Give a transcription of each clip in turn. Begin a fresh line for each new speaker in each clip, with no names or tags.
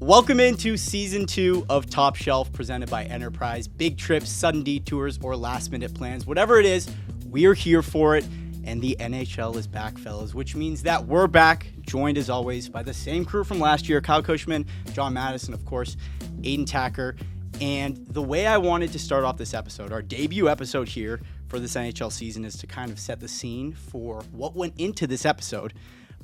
Welcome into Season 2 of Top Shelf, presented by Enterprise. Big trips, sudden detours, or last-minute plans. Whatever it is, we're here for it. And the NHL is back, fellas, which means that we're back, joined as always by the same crew from last year, Kyle Cushman, John Matisz, and of course, Aidan Thakkar. And the way I wanted to start off this episode, our debut episode here for this NHL season, is to kind of set the scene for what went into this episode.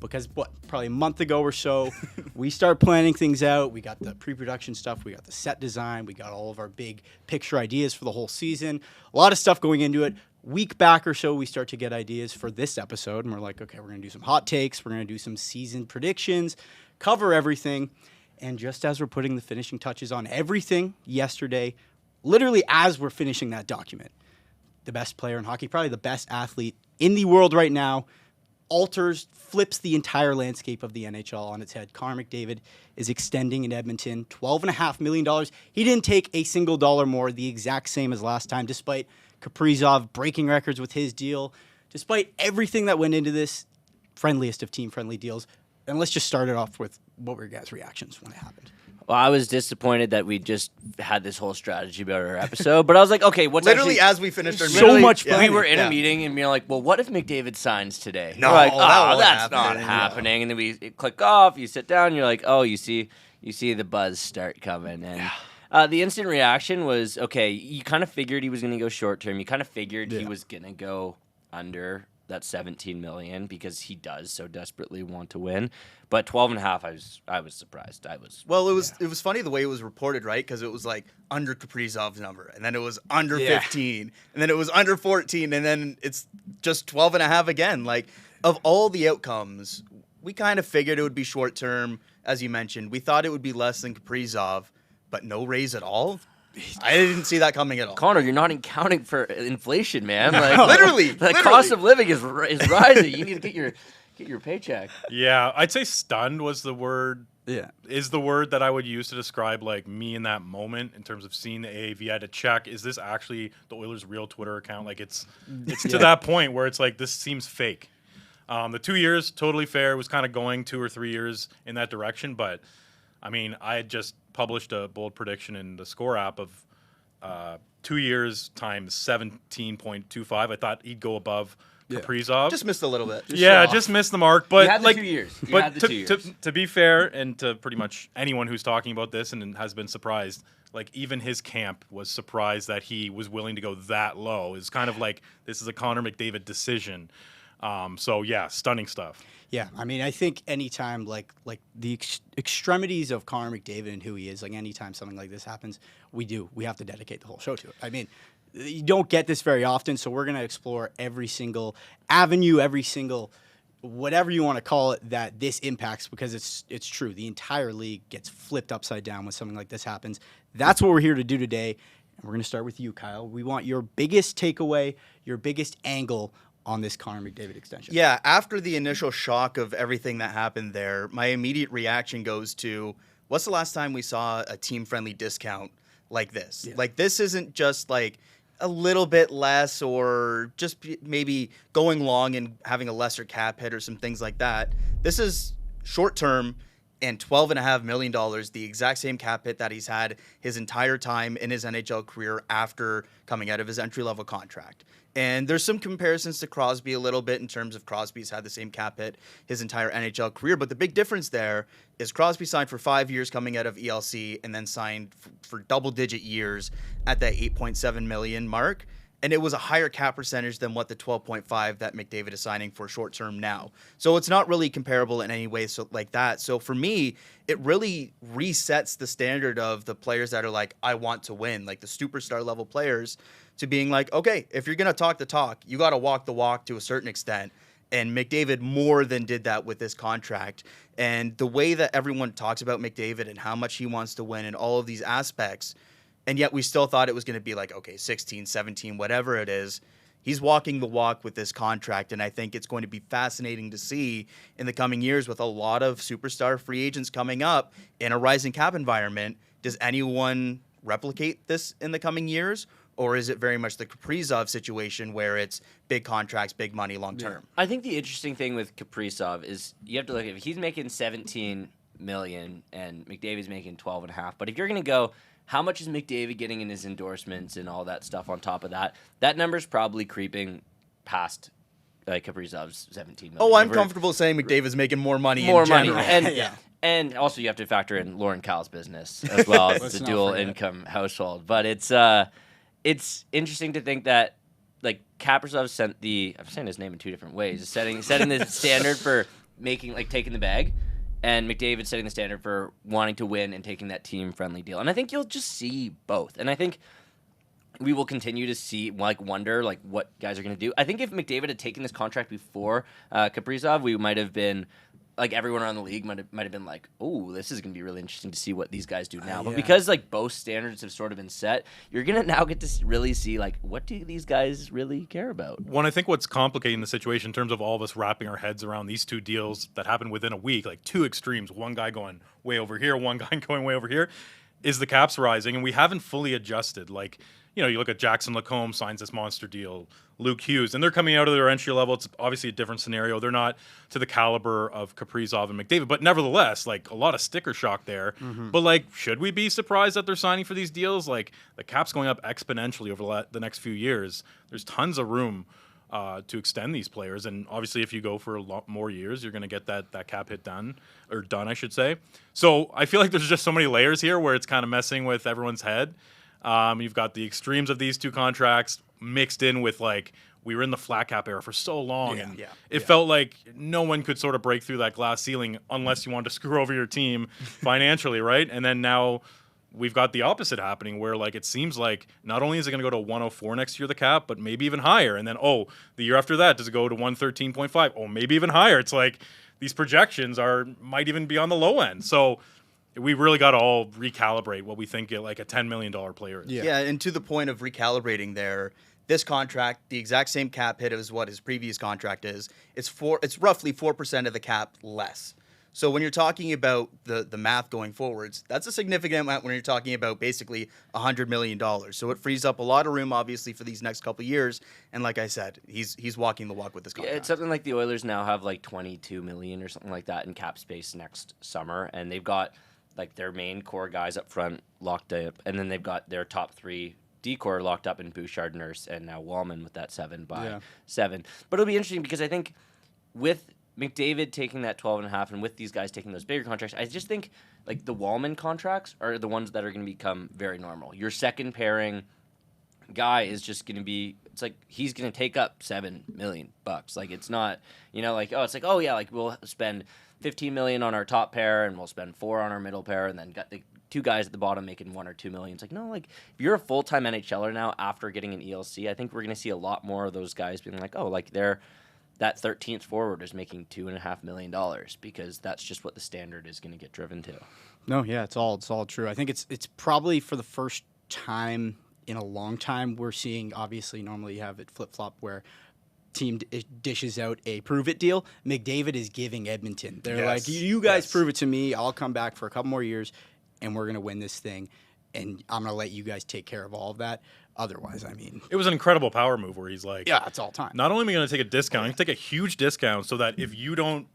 Because probably a month ago or so, we started planning things out. We got the pre-production stuff. We got the set design. We got all of our big picture ideas for the whole season. A lot of stuff going into it. Week back or so, we start to get ideas for this episode. And we're like, okay, we're going to do some hot takes. We're going to do some season predictions, cover everything. And just as we're putting the finishing touches on everything yesterday, literally as we're finishing that document, the best player in hockey, probably the best athlete in the world right now, flips the entire landscape of the NHL on its head. Connor McDavid is extending in Edmonton, $12.5 million. He didn't take a single dollar more, the exact same as last time, despite Kaprizov breaking records with his deal, despite everything that went into this, friendliest of team-friendly deals. And let's just start it off with what were your guys' reactions when it happened?
Well, I was disappointed that we just had this whole strategy about our episode, but I was like, okay, what's
literally
actually...
as we finished our
so much fun.
We were in a meeting and we were like, well, what if McDavid signs today?
No,
we're like,
that's
not happening. And then we click off, you sit down, you're like, oh, you see the buzz start coming. And the instant reaction was, okay, you kind of figured he was going to go short term. You kind of figured he was going to go under that $17 million because he does so desperately want to win. But 12.5, I was surprised.
Well, it was funny the way it was reported, right? Because it was like under Kaprizov's number, and then it was under 15, and then it was under 14, and then it's just 12.5 again. Like, of all the outcomes, we kind of figured it would be short term, as you mentioned. We thought it would be less than Kaprizov, but no raise at all. I didn't see that coming at all.
Connor, you're not accounting for inflation, man.
No.
Like,
Literally.
Cost of living is rising. You need to get your paycheck.
Yeah, I'd say stunned was the word.
Yeah.
Is the word that I would use to describe like me in that moment in terms of seeing the AAV. I had to check, is this actually the Oilers' real Twitter account? Like it's to that point where it's like this seems fake. The 2 years, totally fair. It was kind of going 2 or 3 years in that direction, but I mean, I had just published a bold prediction in the Score app of 2 years times 17.25. I thought he'd go above Kaprizov.
Just missed a little bit.
Just missed the mark. But
you had the
like
2 years.
To be fair, and to pretty much anyone who's talking about this and has been surprised, like even his camp was surprised that he was willing to go that low. It's kind of like this is a Connor McDavid decision. So yeah, stunning stuff.
Yeah, I mean, I think anytime like the extremities of Connor McDavid and who he is, like anytime something like this happens, we have to dedicate the whole show to it. I mean, you don't get this very often, so we're going to explore every single avenue, every single whatever you want to call it that this impacts, because it's true. The entire league gets flipped upside down when something like this happens. That's what we're here to do today, and we're going to start with you, Kyle. We want your biggest takeaway, your biggest angle on this Connor McDavid extension.
Yeah, after the initial shock of everything that happened there, my immediate reaction goes to, what's the last time we saw a team-friendly discount like this? Yeah. Like, this isn't just like a little bit less or just maybe going long and having a lesser cap hit or some things like that. This is short-term and $12.5 million, the exact same cap hit that he's had his entire time in his NHL career after coming out of his entry-level contract. And there's some comparisons to Crosby a little bit in terms of Crosby's had the same cap hit his entire NHL career. But the big difference there is Crosby signed for 5 years coming out of ELC and then signed for double-digit years at that $8.7 million mark. And it was a higher cap percentage than what the 12.5 that McDavid is signing for short-term now. So it's not really comparable in any way like that. So for me, it really resets the standard of the players that are like, I want to win, like the superstar level players, to being like, okay, if you're going to talk the talk, you got to walk the walk to a certain extent. And McDavid more than did that with this contract. And the way that everyone talks about McDavid and how much he wants to win and all of these aspects, and yet we still thought it was going to be like, okay, 16, 17, whatever it is. He's walking the walk with this contract, and I think it's going to be fascinating to see in the coming years with a lot of superstar free agents coming up in a rising cap environment. Does anyone replicate this in the coming years? Or is it very much the Kaprizov situation where it's big contracts, big money, long term?
I think the interesting thing with Kaprizov is you have to look at, if he's making 17 million and McDavid's making 12.5. But if you're going to go, how much is McDavid getting in his endorsements and all that stuff on top of that? That number's probably creeping past Kaprizov's 17 million.
Oh, I'm comfortable saying McDavid's making more money in general.
And also you have to factor in Lauren Cowell's business as well. It's a dual income household. But it's interesting to think that like Kaprizov set I'm saying his name in two different ways. Setting the standard for making taking the bag, and McDavid setting the standard for wanting to win and taking that team friendly deal. And I think you'll just see both. And I think we will continue to see wonder what guys are going to do. I think if McDavid had taken this contract before Kaprizov, we might have been everyone around the league might have been like, oh, this is going to be really interesting to see what these guys do now. But because both standards have sort of been set, you're going to now get to really see what do these guys really care about.
Well, I think what's complicating the situation in terms of all of us wrapping our heads around these two deals that happened within a week, two extremes, one guy going way over here, one guy going way over here, is the cap's rising, and we haven't fully adjusted. You look at Jackson Lacombe signs this monster deal, Luke Hughes, and they're coming out of their entry level. It's obviously a different scenario. They're not to the caliber of Kaprizov and McDavid, but nevertheless, a lot of sticker shock there. Mm-hmm. But should we be surprised that they're signing for these deals? The cap's going up exponentially over the next few years. There's tons of room to extend these players, and obviously, if you go for a lot more years, you're going to get that cap hit done, I should say. So I feel like there's just so many layers here where it's kind of messing with everyone's head. You've got the extremes of these two contracts mixed in with we were in the flat cap era for so long, and it felt like no one could sort of break through that glass ceiling unless you wanted to screw over your team financially, right? And then now we've got the opposite happening where it seems like not only is it going to go to 104 next year, the cap, but maybe even higher. And then, the year after that, does it go to 113.5? Oh, maybe even higher. It's these projections might even be on the low end. So we really got to all recalibrate what we think a $10 million player is.
Yeah, and to the point of recalibrating there, this contract, the exact same cap hit as what his previous contract is, it's roughly 4% of the cap less. So when you're talking about the math going forwards, that's a significant amount when you're talking about basically $100 million. So it frees up a lot of room, obviously, for these next couple of years. And like I said, he's walking the walk with this contract.
It's something like the Oilers now have $22 million or something like that in cap space next summer, and they've got their main core guys up front locked up, and then they've got their top three D-core locked up in Bouchard, Nurse, and now Wallman with that 7 by 7. But it'll be interesting because I think with McDavid taking that 12.5 and with these guys taking those bigger contracts, I just think the Wallman contracts are the ones that are going to become very normal. Your second pairing guy is just going to be, it's he's going to take up $7 million. It's not, we'll spend $15 million on our top pair and we'll spend $4 on our middle pair and then got the two guys at the bottom making $1 or $2 million. It's if you're a full-time NHLer now after getting an ELC, I think we're going to see a lot more of those guys being that 13th forward is making $2.5 million because that's just what the standard is going to get driven to.
No, yeah, it's all true. I think it's probably for the first time in a long time we're seeing, obviously normally you have it flip-flop where team dishes out a prove-it deal. McDavid is giving Edmonton. They're you guys prove it to me. I'll come back for a couple more years, and we're going to win this thing, and I'm going to let you guys take care of all of that. Otherwise, it
was an incredible power move where he's
it's all time.
Not only am I going to take a discount, I'm going to take a huge discount so that if you don't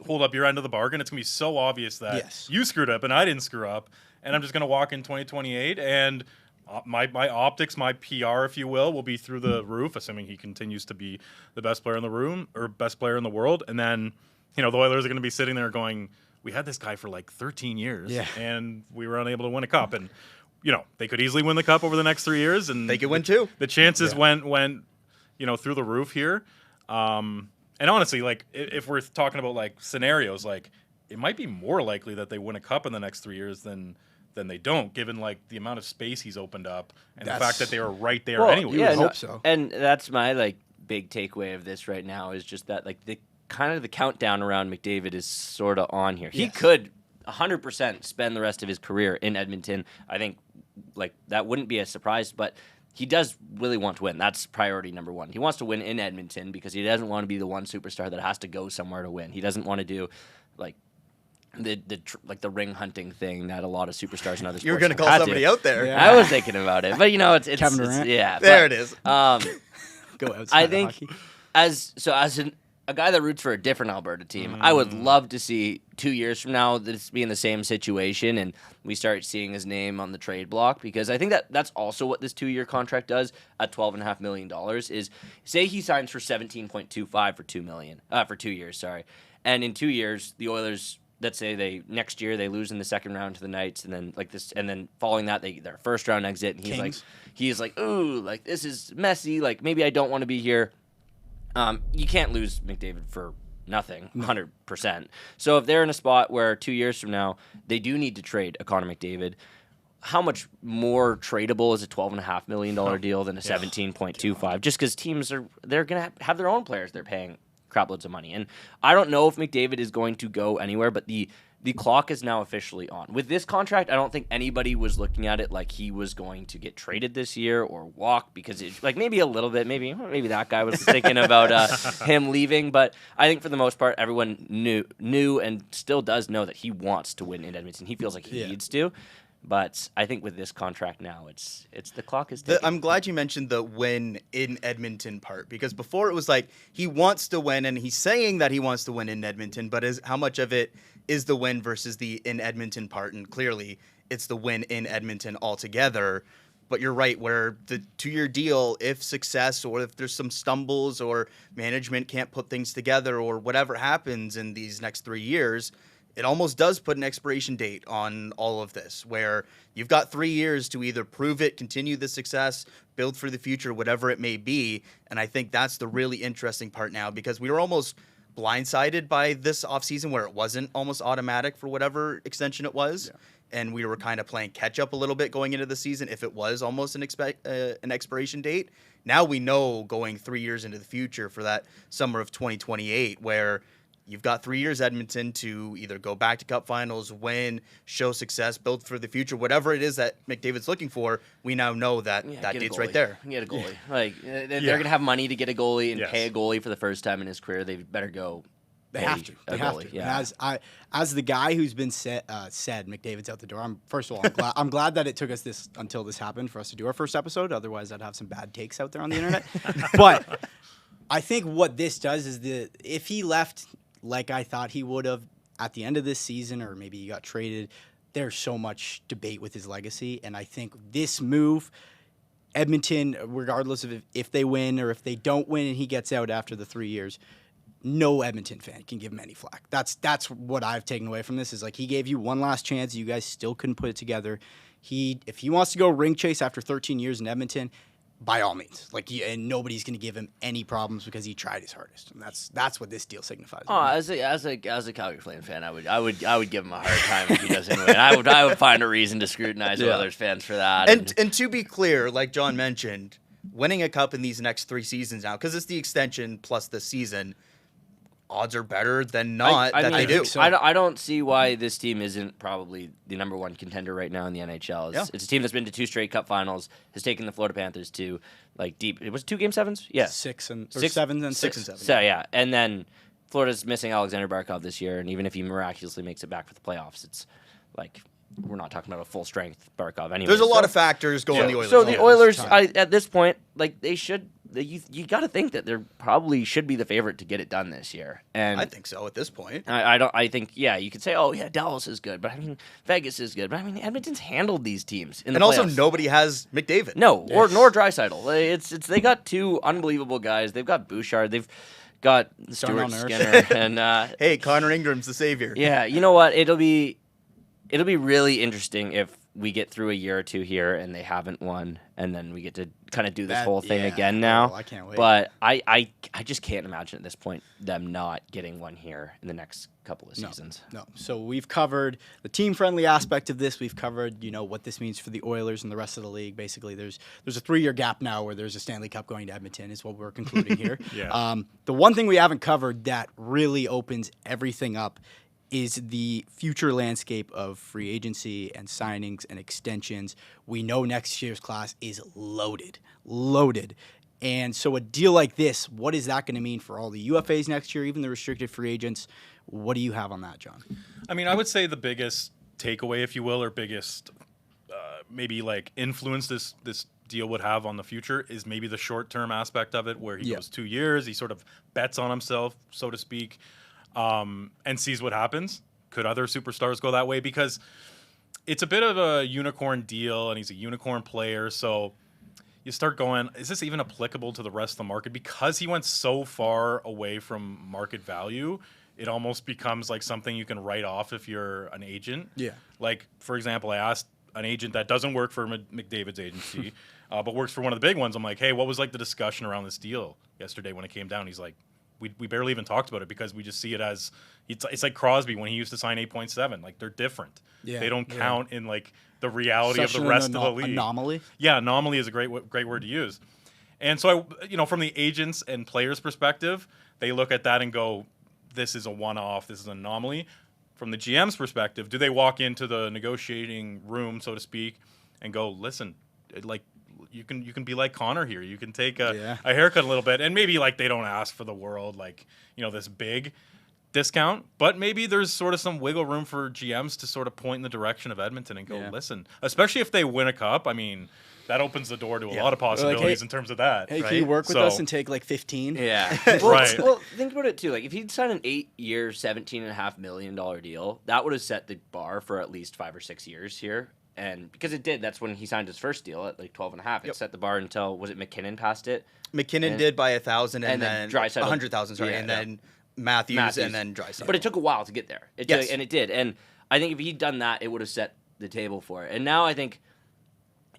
hold up your end of the bargain, it's going to be so obvious that you screwed up and I didn't screw up, and I'm just going to walk in 2028 and my optics, my PR, if you will be through the roof, assuming he continues to be the best player in the room or best player in the world. And then, the Oilers are going to be sitting there going, we had this guy for 13 years and we were unable to win a cup. And, they could easily win the cup over the next 3 years. And
they could win too.
The chances went through the roof here. And honestly, if we're talking about scenarios, it might be more likely that they win a cup in the next 3 years than they don't, given the amount of space he's opened up and the fact that they were right there anyway.
Yeah, I hope so.
And that's my big takeaway of this right now is just that the kind of the countdown around McDavid is sort of on here. Yes. He could 100% spend the rest of his career in Edmonton. I think that wouldn't be a surprise, but he does really want to win. That's priority number one. He wants to win in Edmonton because he doesn't want to be the one superstar that has to go somewhere to win. He doesn't want to do the ring hunting thing that a lot of superstars and other sports
You're going to call somebody out there.
Yeah. I was thinking about it, but it's
Kevin Durant.
Yeah,
there it is.
Go outside.
I think
hockey.
as a guy that roots for a different Alberta team, I would love to see 2 years from now this be in the same situation and we start seeing his name on the trade block, because I think that's also what this 2-year contract does at $12.5 million is, say he signs for 17.25 for $2 million for 2 years, sorry, and in 2 years the Oilers, let's say next year they lose in the second round to the Knights, and then and then following that their first round exit, and he's like, ooh, like this is messy, like maybe I don't want to be here. You can't lose McDavid for nothing, 100%. So if they're in a spot where 2 years from now they do need to trade a Connor McDavid, how much more tradable is a $12.5 million deal than a 17.25? Just because teams they're gonna have their own players they're paying crap loads of money, and I don't know if McDavid is going to go anywhere, but the clock is now officially on. With this contract, I don't think anybody was looking at it like he was going to get traded this year or walk, because it's like maybe a little bit, maybe that guy was thinking about him leaving, but I think for the most part, everyone knew and still does know that he wants to win in Edmonton. He feels like he needs to. But I think with this contract now, it's the clock is ticking.
I'm glad you mentioned the win in Edmonton part, because before it was like he wants to win and he's saying that he wants to win in Edmonton, but how much of it is the win versus the in Edmonton part? And clearly it's the win in Edmonton altogether. But you're right, where the 2-year deal, if success or if there's some stumbles or management can't put things together or whatever happens in these next 3 years, it almost does put an expiration date on all of this, where you've got 3 years to either prove it, continue the success, build for the future, whatever it may be. And I think that's the really interesting part now, because we were almost blindsided by this offseason where it wasn't almost automatic for whatever extension it was. Yeah. And we were kind of playing catch up a little bit going into the season if it was almost an expiration date. Now we know going 3 years into the future for that summer of 2028, where you've got 3 years, Edmonton, to either go back to Cup Finals, win, show success, build for the future, whatever it is that McDavid's looking for. We now know that date's right there.
Get a goalie. Like they're going to have money to get a goalie and pay a goalie for the first time in his career. They better go.
They have to. They have to. Yeah. And as the guy who's been said McDavid's out the door. First of all, I'm glad that it took us until this happened for us to do our first episode. Otherwise, I'd have some bad takes out there on the internet. But I think what this does is if he left like I thought he would have at the end of this season, or maybe he got traded, there's so much debate with his legacy. And I think this move, Edmonton, regardless of if they win or if they don't win and he gets out after the 3 years, no Edmonton fan can give him any flack. That's what I've taken away from this, is like he gave you one last chance. You guys still couldn't put it together. If he wants to go ring chase after 13 years in Edmonton, by all means, and nobody's going to give him any problems because he tried his hardest, and that's what this deal signifies.
Oh, as a Calgary Flames fan, I would give him a hard time if he doesn't win. I would find a reason to scrutinize Oilers fans for that.
And to be clear, like John mentioned, winning a cup in these next 3 seasons now, because it's the extension plus the season, odds are better than not they do.
So. I don't see why this team isn't probably the number one contender right now in the NHL. It's a team that's been to 2 straight Cup Finals, has taken the Florida Panthers to deep. It was 2 Game 7s? Yeah.
7 and 6.
So, yeah. And then Florida's missing Alexander Barkov this year, and even if he miraculously makes it back for the playoffs, it's like we're not talking about a full strength Barkov anyway.
There's a lot of factors going the Oilers.
So the Oilers, at this point, they should. You got to think that they probably should be the favorite to get it done this year, and
I think so at this point.
I think you could say, oh yeah, Dallas is good, but I mean Vegas is good, but I mean Edmonton's handled these teams in the playoffs.
Also nobody has McDavid.
No, nor Draisaitl. It's they got 2 unbelievable guys. They've got Bouchard. They've got Stuart Skinner, and
hey, Connor Ingram's the savior.
Yeah, you know what? It'll be really interesting if we get through a year or 2 here and they haven't won, and then we get to kind of do this whole thing again now.
I can't wait.
But I just can't imagine at this point them not getting one here in the next couple of seasons.
No. So we've covered the team-friendly aspect of this. We've covered, what this means for the Oilers and the rest of the league. Basically, there's a 3-year gap now where there's a Stanley Cup going to Edmonton is what we're concluding here. The one thing we haven't covered that really opens everything up is the future landscape of free agency and signings and extensions. We know next year's class is loaded. And so a deal like this, what is that going to mean for all the UFAs next year, even the restricted free agents? What do you have on that, John?
I mean, I would say the biggest takeaway, if you will, or biggest maybe influence this deal would have on the future is maybe the short-term aspect of it, where he goes 2 years, he sort of bets on himself, so to speak, and sees what happens. Could other superstars go that way? Because it's a bit of a unicorn deal, and he's a unicorn player, so you start going, is this even applicable to the rest of the market? Because he went so far away from market value, it almost becomes like something you can write off if you're an agent.
Yeah.
Like, for example, I asked an agent that doesn't work for McDavid's agency, but works for one of the big ones. I'm like, hey, what was like the discussion around this deal yesterday when it came down? He's like, we barely even talked about it because we just see it as it's like Crosby when he used to sign 8.7. Like, they're different.
Yeah,
they don't count in like the reality of the rest of the league.
Anomaly.
Yeah, anomaly is a great word to use. And so from the agents and players' perspective, they look at that and go, this is a one-off, this is an anomaly. From the GM's perspective, do they walk into the negotiating room, so to speak, and go, listen, like, you can be like Connor here. You can take a haircut a little bit, and maybe like they don't ask for the world, like, this big discount, but maybe there's sort of some wiggle room for GMs to sort of point in the direction of Edmonton and go, listen, especially if they win a cup. I mean, that opens the door to a lot of possibilities, like, hey, in terms of that.
Hey, right? Can you work with us and take like 15?
Yeah.
Right.
Well, think about it too. Like, if he'd signed an 8-year, $17.5 million deal, that would have set the bar for at least 5 or 6 years here. And because it did, that's when he signed his first deal at like 12.5. It set the bar until, was it McKinnon passed it?
McKinnon did by 1,000 and then 100,000, sorry, and then Matthews and then Draisaitl.
But it took a while to get there. It did. And I think if he'd done that, it would have set the table for it. And now I think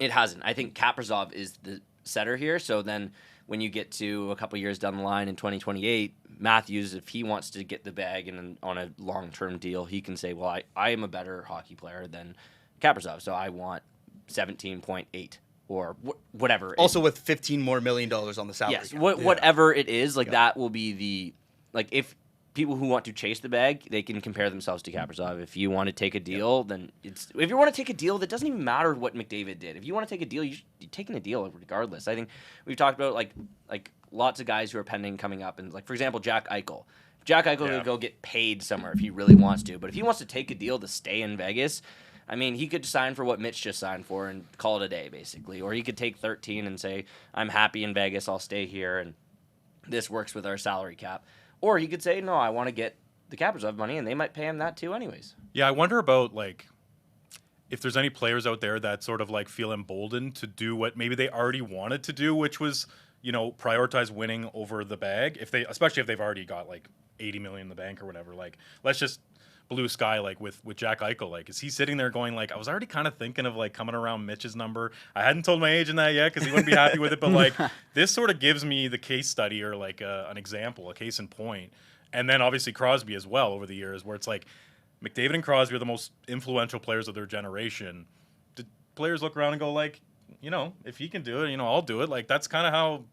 it hasn't. I think Kaprizov is the setter here. So then when you get to a couple years down the line in 2028, Matthews, if he wants to get the bag and on a long-term deal, he can say, well, I am a better hockey player than Kaprizov, so I want 17.8 or whatever.
Also with $15 more million on the salary.
Yes, whatever it is, like that will be the, like, if people who want to chase the bag, they can compare themselves to Kaprizov. If you want to take a deal, then if you want to take a deal, that doesn't even matter what McDavid did. If you want to take a deal, you're taking a deal regardless. I think we've talked about like lots of guys who are pending coming up, and like, for example, Jack Eichel. Jack Eichel will go get paid somewhere if he really wants to, but if he wants to take a deal to stay in Vegas, I mean, he could sign for what Mitch just signed for and call it a day, basically. Or he could take 13 and say, I'm happy in Vegas, I'll stay here, and this works with our salary cap. Or he could say, no, I want to get the Kaprizov money, and they might pay him that too anyways.
Yeah, I wonder about, like, if there's any players out there that sort of, like, feel emboldened to do what maybe they already wanted to do, which was, prioritize winning over the bag, especially if they've already got, like, $80 million in the bank or whatever. Like, let's just blue sky, like with Jack Eichel. Like, is he sitting there going, like, I was already kind of thinking of like coming around Mitch's number. I hadn't told my agent that yet because he wouldn't be happy with it, but like this sort of gives me the case study or like an example, a case in point. And then obviously Crosby as well over the years, where it's like McDavid and Crosby are the most influential players of their generation. Did players look around and go, like, if he can do it, I'll do it. Like, that's kind of how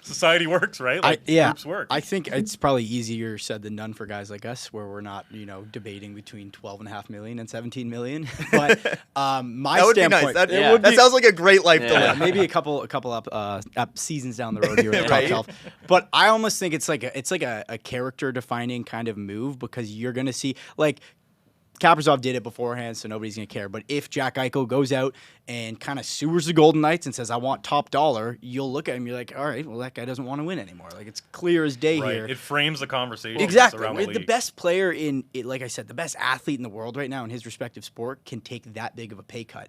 society works, right? Like, groups work.
I think it's probably easier said than done for guys like us, where we're not, debating between 12.5 million and 17 million. But my
that would
standpoint,
be nice. That sounds like a great life to live.
Maybe a couple up seasons down the road here at Top Shelf. But I almost think it's like a character defining kind of move, because you're going to see, like, Kaprizov did it beforehand, so nobody's going to care. But if Jack Eichel goes out and kind of sewers the Golden Knights and says, I want top dollar, you'll look at him, you're like, all right, well, that guy doesn't want to win anymore. Like, it's clear as day here.
It frames the conversation.
Exactly.
Around the league.
The best player like I said, the best athlete in the world right now in his respective sport can take that big of a pay cut.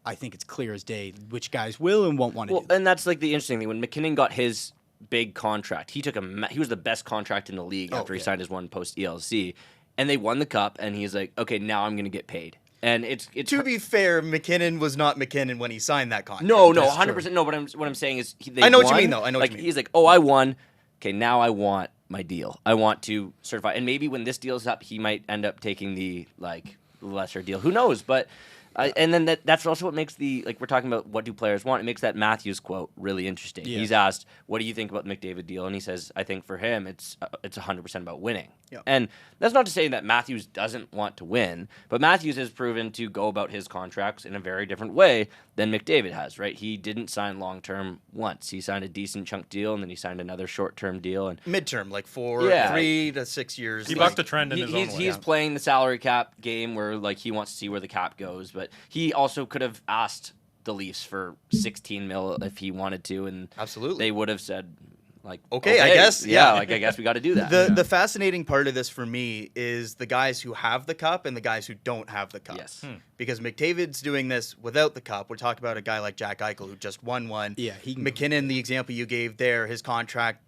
I think it's clear as day which guys will and won't want to do that.
And that's like the interesting thing. When McKinnon got his big contract, he was the best contract in the league after he signed his one post ELC. And they won the cup, and he's like, okay, now I'm going to get paid. And it's
to be fair, McKinnon was not McKinnon when he signed that contract.
No, 100%. No, what I'm saying is
I know what you mean, though. I know what you mean.
He's like, oh, I won. Okay, now I want my deal. I want to certify. And maybe when this deal's up, he might end up taking the lesser deal. Who knows? But and then that's also what makes we're talking about what do players want. It makes that Matthews quote really interesting. Yeah. He's asked, what do you think about the McDavid deal? And he says, I think for him, it's 100% about winning. Yeah. And that's not to say that Matthews doesn't want to win, but Matthews has proven to go about his contracts in a very different way than McDavid has, right? He didn't sign long-term once. He signed a decent chunk deal, and then he signed another short-term deal. And
midterm, like 3 to 6 years.
He bucked the trend in his own way.
He's playing the salary cap game where, like, he wants to see where the cap goes, but he also could have asked the Leafs for 16 mil if he wanted to, and
Absolutely.
they would have said, like,
okay, I guess.
Yeah, like, I guess we got to do that.
The fascinating part of this for me is the guys who have the cup and the guys who don't have the cup.
Yes.
Because McDavid's doing this without the cup. We're talking about a guy like Jack Eichel who just won one.
Yeah, he can
McKinnon, the example you gave there, his contract,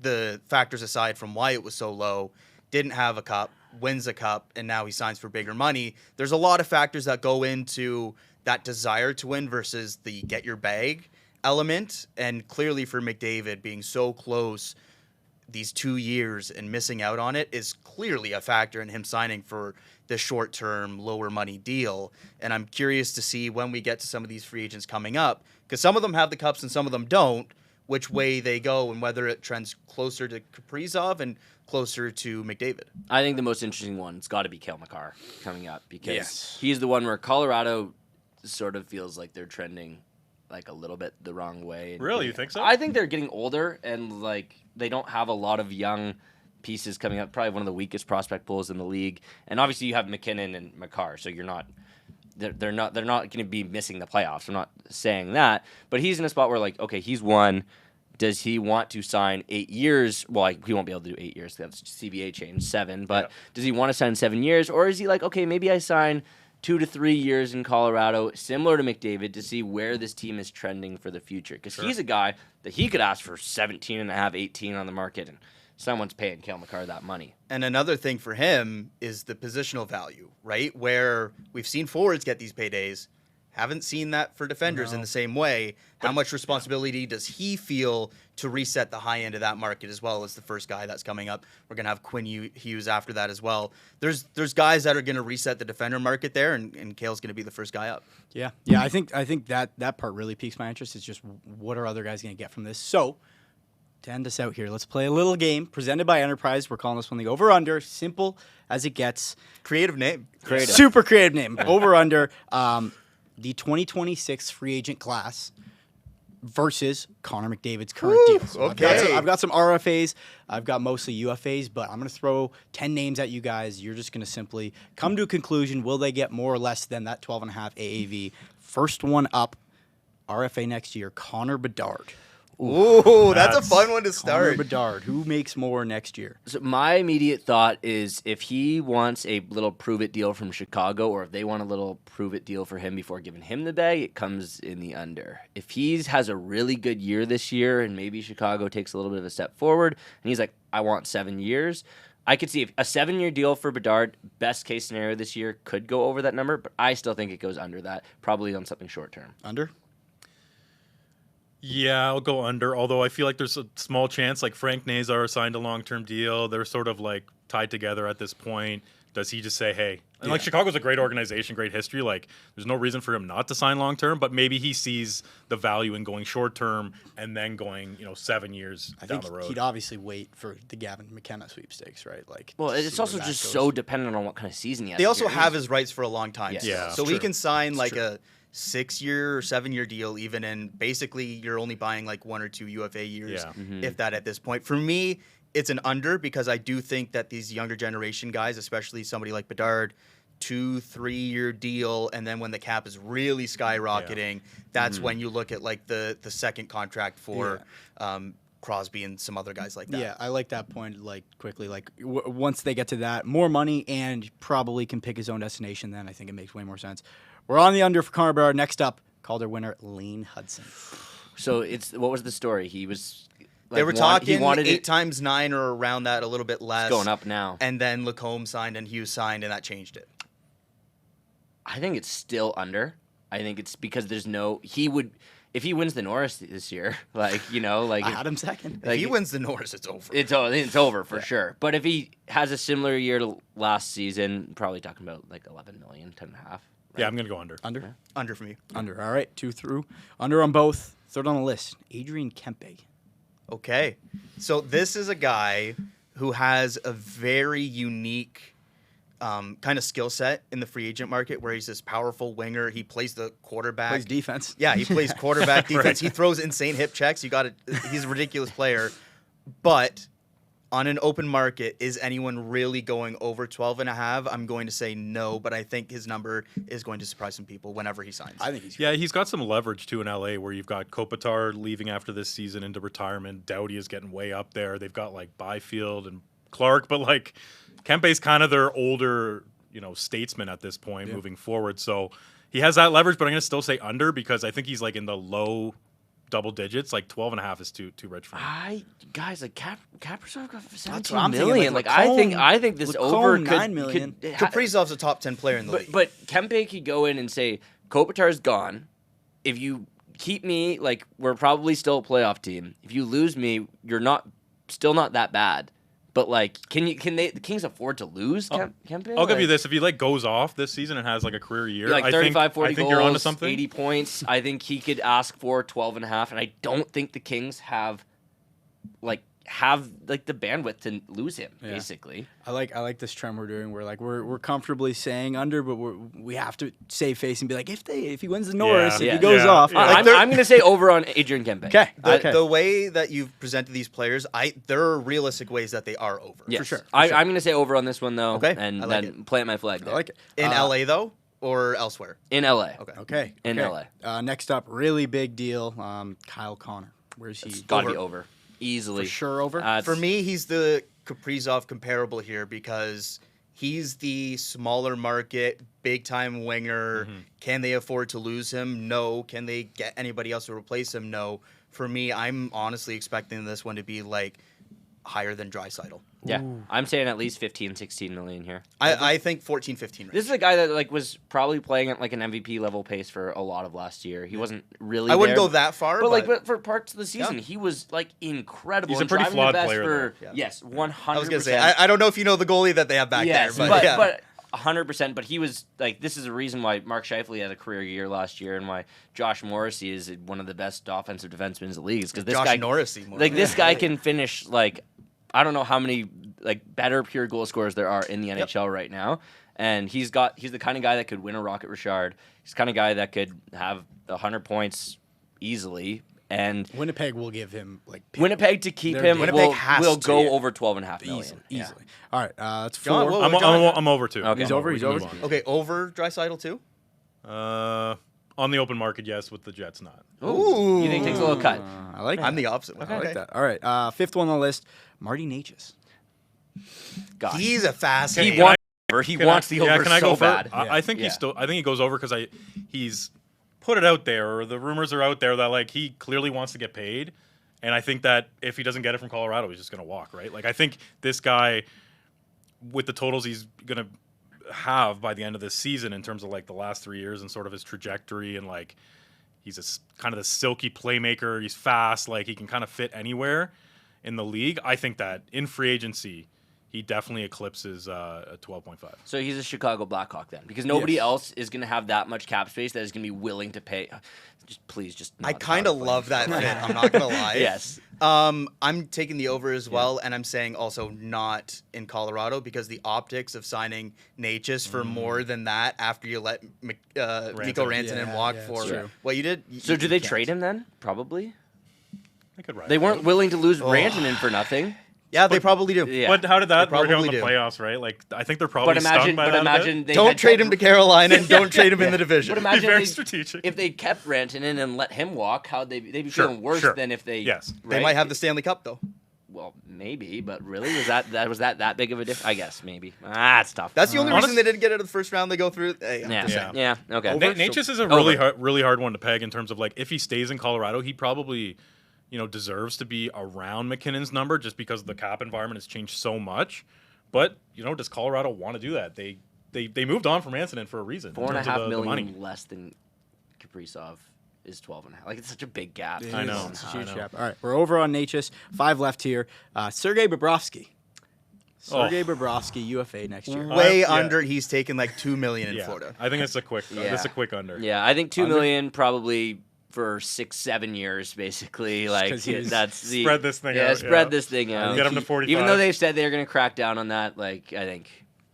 the factors aside from why it was so low, didn't have a cup, wins a cup, and now he signs for bigger money. There's a lot of factors that go into that desire to win versus the get your bag element. And clearly for McDavid, being so close these 2 years and missing out on it is clearly a factor in him signing for the short-term, lower money deal. And I'm curious to see when we get to some of these free agents coming up, because some of them have the cups and some of them don't, which way they go and whether it trends closer to Kaprizov and closer to McDavid.
I think the most interesting one's got to be Cale Makar coming up, because
Yes.
he's the one where Colorado sort of feels like they're trending like a little bit the wrong way. And
Really? You think so?
I think they're getting older, and like they don't have a lot of young pieces coming up. Probably one of the weakest prospect pools in the league. And obviously you have McKinnon and Makar, so you're not they're not going to be missing the playoffs. I'm not saying that, but he's in a spot where, like, okay, he's won. Does he want to sign 8 years? Well, like, he won't be able to do 8 years. That's CBA change 7. But does he want to sign 7 years, or is he like, okay, maybe I sign 2 to 3 years in Colorado, similar to McDavid, to see where this team is trending for the future? Because he's a guy that he could ask for 17 and a half, 18 on the market, and someone's paying Cale Makar that money.
And another thing for him is the positional value, right? Where we've seen forwards get these paydays, haven't seen that for defenders in the same way. How much responsibility does he feel to reset the high end of that market as well as the first guy that's coming up? We're going to have Quinn Hughes after that as well. There's guys that are going to reset the defender market there, and Cale's going to be the first guy up.
Yeah. I think that part really piques my interest. It's just, what are other guys going to get from this? So, to end us out here, let's play a little game presented by Enterprise. We're calling this one the over-under. Simple as it gets.
Creative name.
Creative.
Super creative name. Over-under. The 2026 free agent class versus Connor McDavid's current deal. So
okay.
I've got some RFAs. I've got mostly UFAs, but I'm going to throw 10 names at you guys. You're just going to simply come to a conclusion. Will they get more or less than that 12.5 AAV? First one up, RFA next year, Connor Bedard.
Ooh, that's a fun one to start.
Connor Bedard. Who makes more next year?
So my immediate thought is, if he wants a little prove-it deal from Chicago, or if they want a little prove-it deal for him before giving him the bag, it comes in the under. If he has a really good year this year and maybe Chicago takes a little bit of a step forward and he's like, I want 7 years, I could see if a 7-year deal for Bedard, best case scenario this year, could go over that number, but I still think it goes under that, probably on something short-term.
Under?
Yeah, I'll go under, although I feel like there's a small chance, like Frank Nazar signed a long-term deal. They're sort of like tied together at this point. Does he just say, hey, and like Chicago's a great organization, great history. Like there's no reason for him not to sign long-term, but maybe he sees the value in going short-term and then going, 7 years down the road.
He'd obviously wait for the Gavin McKenna sweepstakes, right? Like,
Well, it's also just so dependent on what kind of season he has.
They also
this year.
have his rights for a long time.
Yes.
Yeah,
So
it's
he
true.
can sign like a 6-year or 7-year deal even, and basically you're only buying like 1 or 2 UFA years, if that at this point. For me, it's an under, because I do think that these younger generation guys, especially somebody like Bedard, 2-3-year deal, and then when the cap is really skyrocketing, that's when you look at like the second contract for Crosby and some other guys like that.
Yeah, I like that point. Like, quickly, like once they get to that, more money, and probably can pick his own destination. Then I think it makes way more sense. We're on the under for Connor Bedard. Next up, Calder winner Lane Hudson.
So what was the story? He was. Like,
They were talking
he wanted
8 times 9 or around that, a little bit less.
It's going up now.
And then Lacombe signed and Hughes signed, and that changed it.
I think it's still under. I think it's because there's if he wins the Norris this year,
I
like
had him second.
If he wins the Norris, it's over.
it's over for sure. But if he has a similar year to last season, probably talking about like 11 million, 10.5. Right?
Yeah, I'm going to go under.
Under?
Under for me.
Under. All right, 2 through. Under on both. Third on the list, Adrian Kempe.
Okay. So this is a guy who has a very unique kind of skill set in the free agent market, where he's this powerful winger. He plays the quarterback.
Plays defense.
Yeah, he plays quarterback defense. He throws insane hip checks. He's a ridiculous player. But On an open market, is anyone really going over 12.5? I'm going to say no, but I think his number is going to surprise some people whenever he signs.
I think he's
Yeah, he's got some leverage too in LA, where you've got Kopitar leaving after this season into retirement. Doughty is getting way up there. They've got like Byfield and Clark, but like Kempe's kind of their older, statesman at this point moving forward. So he has that leverage, but I'm going to still say under because I think he's like in the low double digits. Like 12.5 is too rich for me.
Guys, like Kaprizov got for
That's what I'm
17
thinking,
million.
like,
I think this
Lacombe,
over
9 million.
Kaprizov's a top 10 player in the league.
But Kempe could go in and say, Kopitar's gone. If you keep me, like, we're probably still a playoff team. If you lose me, you're still not that bad. But like, can the Kings afford to lose Kempe?
I'll give you this: if he like goes off this season and has like a career year,
like 35, 40
I think
goals,
you're onto something.
80 points. I think he could ask for 12.5, and I don't think the Kings have the bandwidth to lose him.
Yeah.
Basically,
I like this trend we're doing. Where like we're comfortably saying under, but we have to save face and be like, if he wins the Norris, if he goes off,
I'm going to say over on Adrian Kempe.
Okay.
The way that you've presented these players, there are realistic ways that they are over.
Yes.
For sure.
I'm going to say over on this one though.
Okay,
and
I like
then plant my flag there.
I like it.
In LA though, or elsewhere?
In LA.
Okay.
In LA.
Next up, really big deal. Kyle Connor. Where's he?
It's got to be over. Easily.
For sure over.
For me, he's the Kaprizov comparable here because he's the smaller market, big time winger.
Mm-hmm.
Can they afford to lose him? No. Can they get anybody else to replace him? No. For me, I'm honestly expecting this one to be like higher than Draisaitl.
Yeah. I'm saying at least 15, 16 million here.
I think 14, 15 range.
This is a guy that like was probably playing at like an MVP level pace for a lot of last year. He wasn't really.
I wouldn't
there,
go that far,
but for parts of the season, he was like incredible.
He's a
and
pretty
driving
flawed
the best
player,
for,
though.
Yes, 100%.
I was gonna say I don't know if you know the goalie that they have back
yes,
there, but
100%. But he was like, this is a reason why Mark Scheifele had a career year last year, and why Josh Morrissey is one of the best offensive defensemen in the league. Because this guy, this guy can finish like. I don't know how many like better pure goal scorers there are in the NHL right now, and he's the kind of guy that could win a Rocket Richard. He's the kind of guy that could have 100 points easily. And
Winnipeg will give him like
Winnipeg to keep him will go over 12.5 million
easily. All right, that's 4.
John,
I'm over too.
Okay.
He's over.
Okay, over Draisaitl too.
On the open market, yes. With the Jets, not.
Ooh. You think he takes a little cut?
I like.
I'm the opposite.
I like that. All right, fifth one on the list, Marty Matisz.
God.
He's a fast.
He wants the over
can I
so
go
bad.
I think I think he goes over because he's put it out there, or the rumors are out there that like he clearly wants to get paid, and I think that if he doesn't get it from Colorado, he's just gonna walk, right? Like I think this guy, with the totals he's gonna have by the end of this season in terms of like the last 3 years and sort of his trajectory, and like he's kind of the silky playmaker. He's fast, like he can kind of fit anywhere in the league. I think that in free agency, he definitely eclipses a 12.5.
So he's a Chicago Blackhawk then, because nobody else is going to have that much cap space that is going to be willing to pay. Just
I kind of love that fit. I'm not gonna lie.
Yes.
I'm taking the over as well, and I'm saying also not in Colorado because the optics of signing Matisz for more than that after you let Mikko Rantanen walk for what you did.
So do they trade him then? Probably.
They
weren't willing to lose Rantanen for nothing.
Yeah, they probably do.
Yeah.
But how did that work out in the
do.
playoffs, right? Like, I think they're probably stung by that.
Don't trade him to Carolina and don't trade him in the division.
But imagine
very strategic.
If they kept Rantanen and let him walk, how'd they'd be feeling worse than if they.
Yes.
Right?
They might have the Stanley Cup though.
Well, maybe, but really, was that big of a difference? I guess maybe. It's tough.
That's the only reason they didn't get out of the first round. They go through.
Yeah. Okay.
Matisz is a really hard one to peg in terms of like if he stays in Colorado, he probably deserves to be around McKinnon's number just because the cap environment has changed so much. But does Colorado want to do that? They moved on from Rantanen for a reason.
$4.5 million less than Kaprizov is 12.5. Like, it's such a big gap.
I know.
It's a huge gap. All right, we're over on Matisz. 5 left here. Sergei Bobrovsky. Bobrovsky, UFA next year.
Way under. He's taken like $2 million in Florida.
I think it's a quick. That's a quick under.
Yeah, I think $2 million probably for 6-7 years, basically. Like that's the
spread this thing out.
Yeah, spread this thing out.
Get him to 45.
Even though they've said they're going to crack down on that, like I think.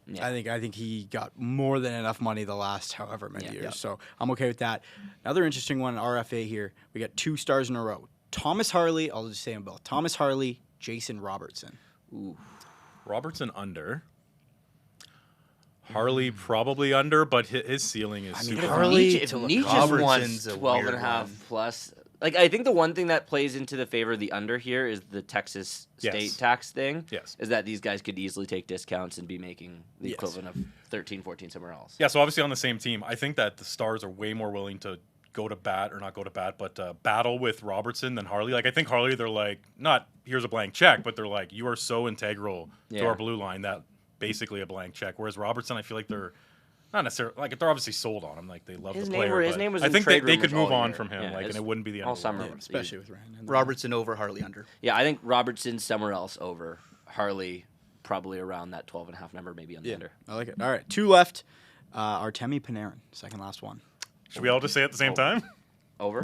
Yeah.
I think he got more than enough money the last however many years. So I'm okay with that. Another interesting one, RFA here. We got 2 stars in a row. Thomas Harley, I'll just say them both. Thomas Harley, Jason Robertson.
Ooh.
Robertson under. Harley probably under, but his ceiling is super
Harley
high.
If
to
Nietzsche
Robertson's
wants
a
12 and
weird
a half
one.
plus. Like, I think the one thing that plays into the favor of the under here is the Texas state
Yes.
tax thing.
Yes.
Is that these guys could easily take discounts and be making the
Yes.
equivalent of 13, 14 somewhere else.
Yeah, so obviously on the same team, I think that the Stars are way more willing to go to bat, or not go to bat, but battle with Robertson than Harley. Like, I think Harley, they're like, not here's a blank check, but they're like, you are so integral to our blue line that basically a blank check. Whereas Robertson, I feel like they're not necessarily, like, they're obviously sold on him. Like, they love
His
the
name
player.
were- his
but
name was
I
in
think
trade
they could
rumors
move
all
on
year.
from him,
Yeah,
and it wouldn't be the end
all
of the world.
summer.
Yeah, especially with Ryan.
Robertson over Harley under.
Yeah, I think Robertson somewhere else over. Harley probably around that 12 and a half number, maybe on the under.
I like it. All right, 2 left. Artemi Panarin, second last one.
Should we all just say it at the same time?
Over?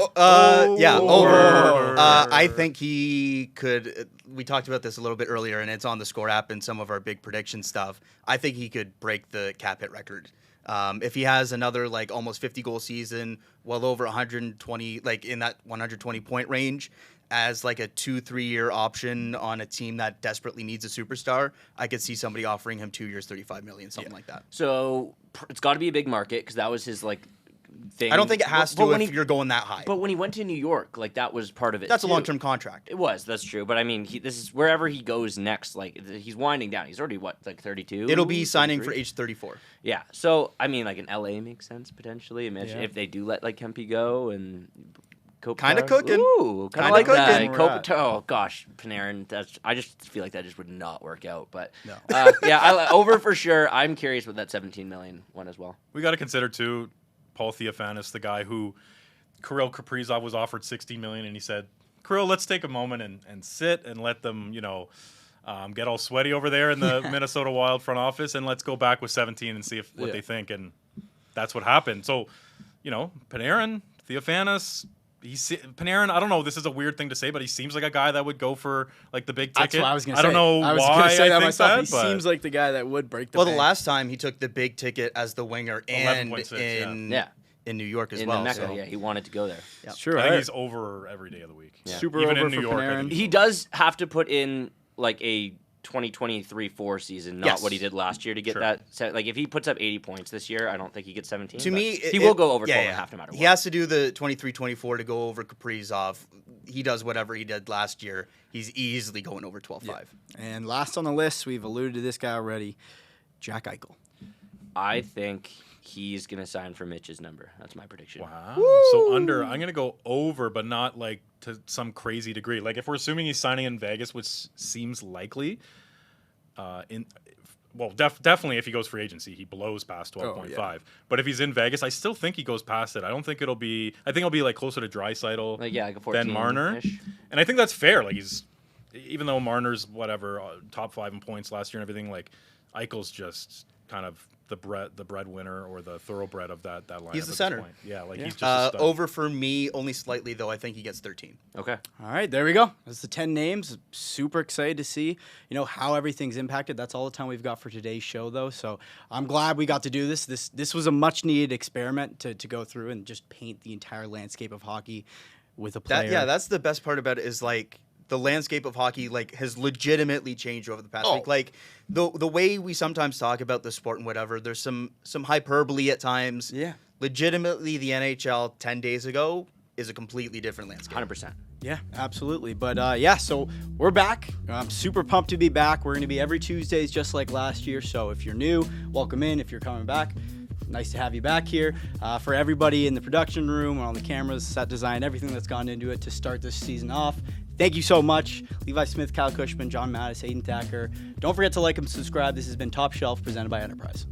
Yeah, over.
Over.
I think he could. We talked about this a little bit earlier, and it's on the Score app and some of our big prediction stuff. I think he could break the cap hit record. If he has another like almost 50 goal season, well over 120, like in that 120 point range, as like a 2-3 year option on a team that desperately needs a superstar, I could see somebody offering him 2 years, 35 million, something like that.
So it's got to be a big market because that was his like thing.
I don't think it has
But
to
when
if you're going that high.
But when he went to New York, like that was part of it.
That's a
too.
long-term contract.
It was. That's true. But I mean, this is wherever he goes next. Like he's winding down. He's already what, like 32.
It'll be signing
33?
for age 34.
Yeah. So I mean, like in LA makes sense potentially. Imagine
Yeah.
if they do let like Kempe go and.
Kinda cooking.
Ooh, kind
Kinda
of like
cooking.
that. Oh gosh, Panarin. I just feel like that just would not work out. But
No.
yeah, over for sure. I'm curious with that 17 million one as well.
We got to consider, too, Paul Theophanous, the guy who Kirill Kaprizov was offered $60 million, and he said, Kirill, let's take a moment and sit and let them, get all sweaty over there in the Minnesota Wild front office, and let's go back with 17 and see what they think. And that's what happened. So, Panarin, Theophanous, Panarin, I don't know, this is a weird thing to say, but he seems like a guy that would go for like the big ticket.
That's what I was going to say.
I don't know
I was
why
gonna say
I
that
think
myself.
that,
He
but
seems like the guy that would break the
Well, the
bank.
last time he took the big ticket as the winger and
11.6,
Yeah.
in New York as
In
well.
the Mecca,
so.
yeah, he wanted to go there.
It's true.
I
All
think
right.
he's over every day of the week.
Yeah.
Super
Even
over
in New
for
York, I
Panarin.
think
He does have to put in like a 2023-4 season, not
Yes.
what he did last year to get
Sure.
that. Like if he puts up 80 points this year, I don't think he gets 17.
To
but
me,
he will go over 12 and a half no matter what.
He has to do the 23-24 to go over Kaprizov. He does whatever he did last year. He's easily going over 12-5.
And last on the list, we've alluded to this guy already, Jack Eichel.
I think he's gonna sign for Mitch's number. That's my prediction.
Wow. So under, I'm going to go over, but not like to some crazy degree. Like if we're assuming he's signing in Vegas, which seems likely, definitely if he goes free agency, he blows past 12.5.
yeah.
But if he's in Vegas, I still think he goes past it. I don't think it'll be, I think it'll be like closer to Draisaitl
Like like a 14
than Marner. And I think that's fair. Like even though Marner's top 5 in points last year and everything, like Eichel's just kind of the breadwinner or the thoroughbred of that lineup.
He's the
at this
center.
point. Yeah, like he's just a stud.
Over for me, only slightly, though. I think he gets 13.
Okay.
All right, there we go. That's the 10 names. Super excited to see, how everything's impacted. That's all the time we've got for today's show, though. So I'm glad we got to do this. This was a much-needed experiment to go through and just paint the entire landscape of hockey with a player.
That's the best part about it is, like, the landscape of hockey has legitimately changed over the past week. Like the way we sometimes talk about the sport and whatever, there's some hyperbole at times.
Yeah.
Legitimately, the NHL 10 days ago is a completely different landscape.
100%.
Yeah, absolutely. But so we're back. I'm super pumped to be back. We're going to be every Tuesdays just like last year. So if you're new, welcome in. If you're coming back, nice to have you back here. For everybody in the production room, on the cameras, set design, everything that's gone into it to start this season off, thank you so much. Levi Smith, Cushman, John Matisz, Aidan Thakkar. Don't forget to like and subscribe. This has been Top Shelf presented by Enterprise.